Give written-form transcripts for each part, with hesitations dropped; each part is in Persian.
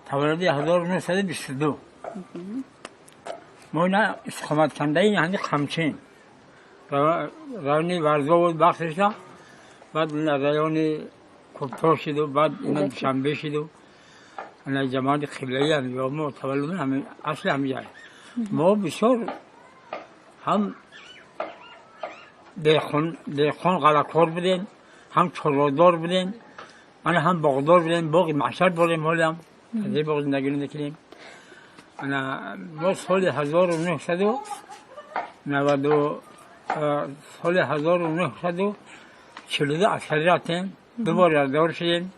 تولد 1922 ما اینا استقامت کنده این هنگی خمچین رایانی ورزا بود بخشش دا بعد رایانی کبتار شد و بعد اینا شنبه شد و اینا جماعت خیلی هنگی ما تولد همه اصل همی جای ما بسیار هم دیخون غلقار بودیم هم چرادار بودیم من هم باغدار بودیم باقی محشر بودیم حالیم از این باقی زندگی نکنیم ما سال 1942 عسکری رفتیم دوباره یاددار شدیم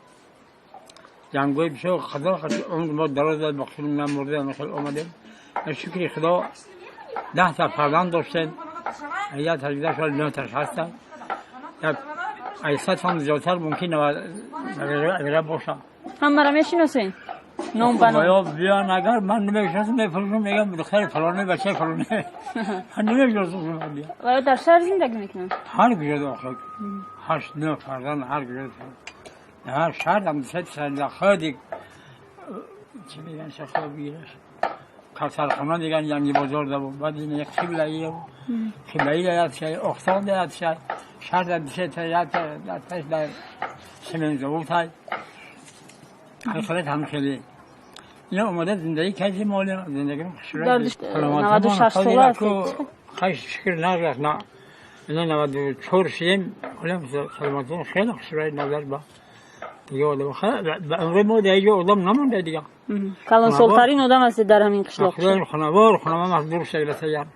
جنگوی بسیار خدا عمر ما دراز داد بخشیم نمورده نخل آمدیم شکری خدا 10 تا فرزند داشتیم یا 18 سال 9 تاش هستن یا 800 هم زیادتر ممکن اگر باشه همه را میشناسین؟ نام بنا بیان اگر من نمیشناسم میفرمون میگم بخیر فلانه بچه فلانه من نمیشناسم و در شهر زندگی میکنن؟ هر کجا داخل 8 9 فرزند هر کجا هر شهر هم سه خودی چی میگن شخصا بگیرش کسرخانه دیگه یعنی بازار دو بعد این یک خیلایی یاد شد اقصان یاد شد شهر یاد شد یاد در سمن زود های خیلی هم خیلی اینا اومده زندگی کسی مالی زندگی خشوره 96 ساله هستید خیلی شکر نگرد نه اینا 94 شیم سلامتون خیلی خشوره نظر با دیگه آدم به عمر ما دیگه آدم نمونده دیگه کلان سالترین آدم هستید در همین قشلاق خیلی خانوار مخدور شده سیار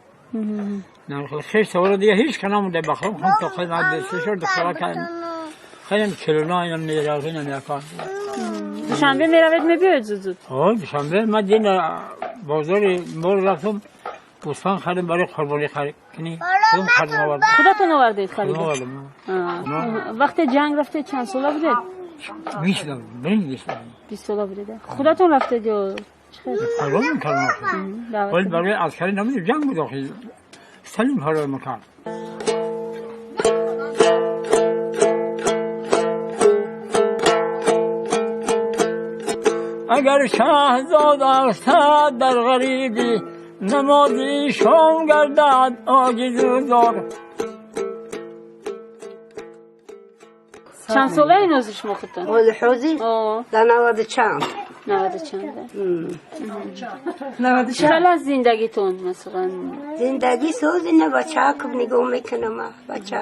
نه خیلی سوال دیگه هیچ که نمونده بخورم خون تا خیلی معدل سیشور دخترها کنیم خیلی چلونه این میراغی نمیکن دوشنبه میروید میبیاید زود دوشنبه من دین بازار مول رفتم بوستان خریدم برای قربانی خرید کنی خودتون آوردید خرید وقتی جنگ رفتید چند ساله بودید 20 سال 20 ساله بودید خودتون رفتید یا قربان کردم ولی برای عسکری نمیدید جنگ بود آخه سلیم حالا مکان اگر شهزاد استاد در غریبی نمازی شام گردد عاجز و زار چند ساله این از شما خودتون؟ حوزی؟ در 90 چند 90 چند خیلی از زندگیتون مثلا زندگی سوزی نه بچه کب نگاه میکنم بچه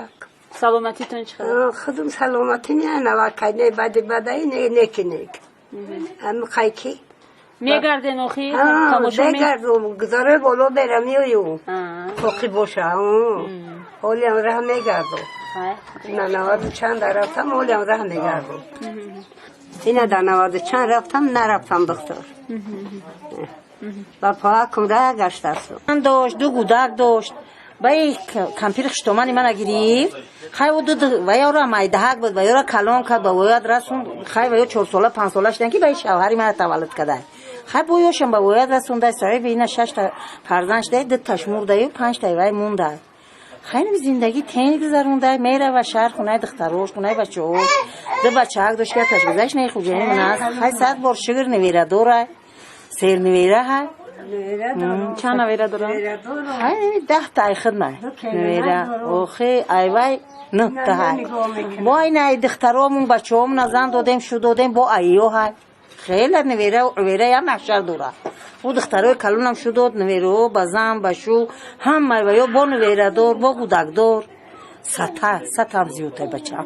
سلامتیتون چقدر؟ خودم سلامتی نه نوکای نه بدایی نه نکنه هم خیکی میگردن آخی؟ میگردم گذاره بالا برم میویم خوکی باشه حالی هم راه میگردم نه 90 چند رفتم حالی هم راه میگردم اینه در 90 چند رفتم نرفتم دکتر بر پاکم راه گشت است من داشت دو گودک داشت بای کمپیر خشتومانی من گرفت خیلی و و یارو مایدهک بود و یارو کلام کرد با ویاد رسون خیلی و یارو 4 ساله 5 ساله شدن که بای شوهری من تولد کرده خیلی بایوشم با ویاد رسونده صاحب اینا 6 تا فرزند شده 2 تاش مرده و 5 تا وای مونده خیلی زندگی تنگ گذرونده میره و شهر خونه دختروش خونه بچه‌ها 2 بچه‌ها داشت که تاش گذشت نه خوجه من است خیلی صد بار شگر نویره دوره سیر نویره ها چند نویره داره؟ های 10 تا خدمت نویره اوخی ایوای نه تا های با این دخترامون بچه‌هامون زن دادیم شو دادیم با ایو های خیلی نویره و عویره یا محشر دوره و دخترای کلونم شو داد نویره با زن بشو هم ایوایو با نویره دار با گودک دار سطح هم زیوته بچه